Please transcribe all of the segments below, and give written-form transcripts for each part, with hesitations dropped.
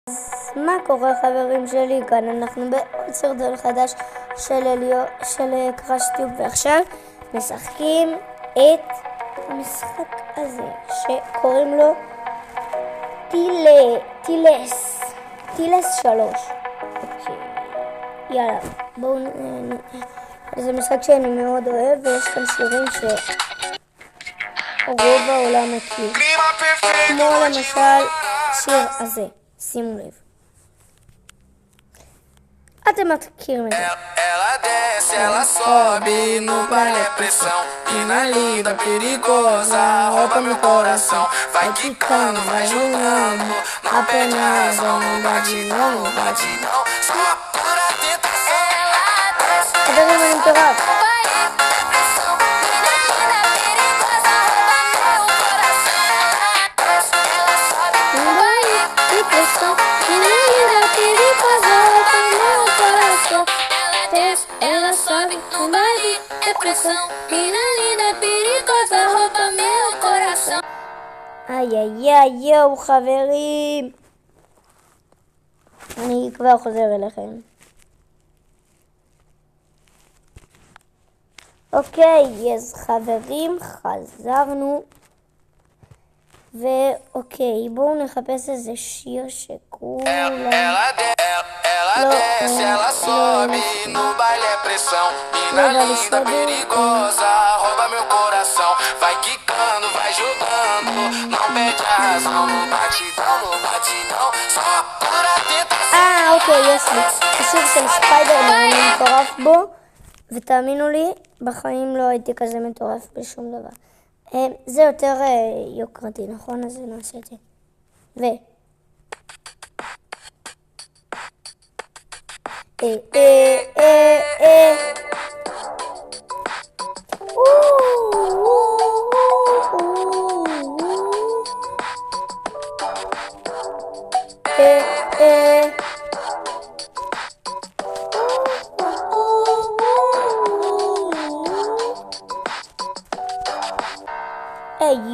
אז מה קורה חברים שלי? כאן אנחנו בעוד סרטון חדש של קראשטיוב, ועכשיו משחקים את המשחק הזה שקוראים לו טילס 3. אוקיי, יאללה, בואו זה משחק שאני מאוד אוהב, ויש כאן שירים שרוב העולם מכיר, כמו למשל שיר הזה. שימו לב. אתם מכירים את זה. Ela desce, ela sobe no balé pressão. Mina linda, perigosa, rouba meu coração. Vai quicando, vai jogando, não perde a razão. Não bate não, não bate não. Só por tentação. Ela desce, אתם רואים מטורף. Ela sobe com baile, depressão. Mina linda, perigosa, rouba meu coração. יואו חברים, אני כבר חוזר אליכם. אוקיי, אז חברים, חזרנו. ואוקיי, בואו נחפש איזה שיר שכולם... Ela desce, ela sobe no baile é pressão. Mina linda, perigosa, rouba meu coração. Vai quicando, vai jogando, não perde a razão. No batidão, só por tentação. אוקיי, יש לי. השיר של ספיידרמן, אני מטורף בו, ותאמינו לי, בחיים לא הייתי כזה מטורף בשום דבר. זה יותר יוקרתי, נכון? אז נעשה את זה.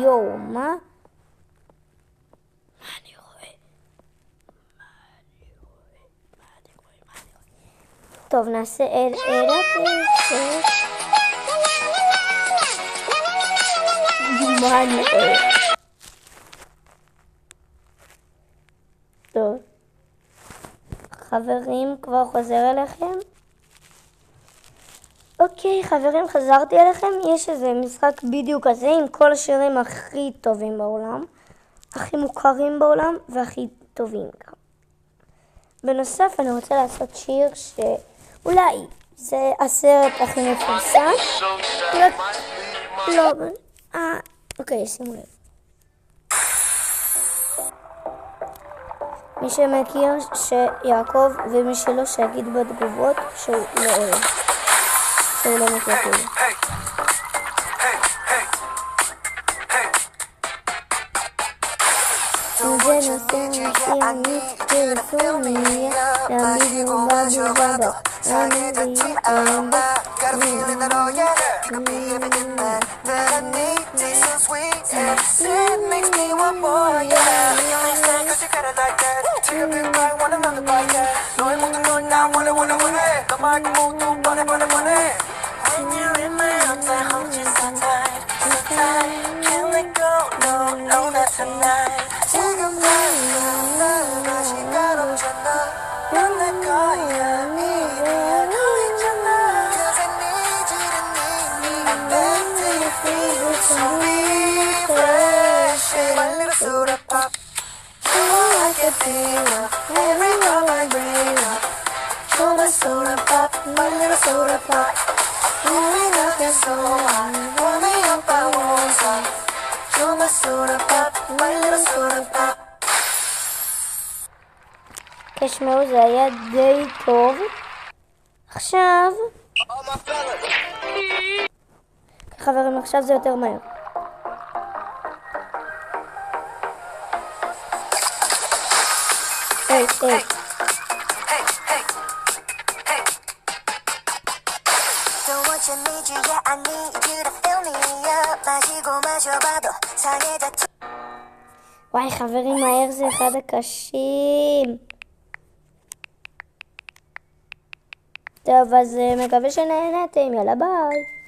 יואו, מה? אני רואה? טוב, נעשה מה אני רואה? טוב. חברים, כבר חוזר אליכם? אוקיי, חברים, חזרתי אליכם. יש איזה משחק בדיוק כזה עם כל השירים הכי טובים בעולם, הכי מוכרים בעולם והכי טובים גם. בנוסף, אני רוצה לעשות שיר שאולי זה הסרט הכי מפורסם. אוקיי, שימו לב. מי שמכיר שיעקב, ומי שלא שיגיד בתגובות שהוא לא אוהב. שהוא לא מכיר. Can't let go, no, not tonight. So refresh it. My little soda pop. Oh, I can feel it. Every time I breathe up. Oh, my soda pop. My little soda pop. Moving up and so high. Roll me up, I won't stop. Oh, my soda pop. My little soda pop. תשמעו, זה היה די טוב. עכשיו... חברים, עכשיו זה יותר מהר. היי. Don't want you, need you, yeah, I need you to fill me up. 마시고 마셔봐도 상해져. וואי חברים, מהר זה אחד הקשים. טוב, אז מקווה שנהנתם, יאללה ביי.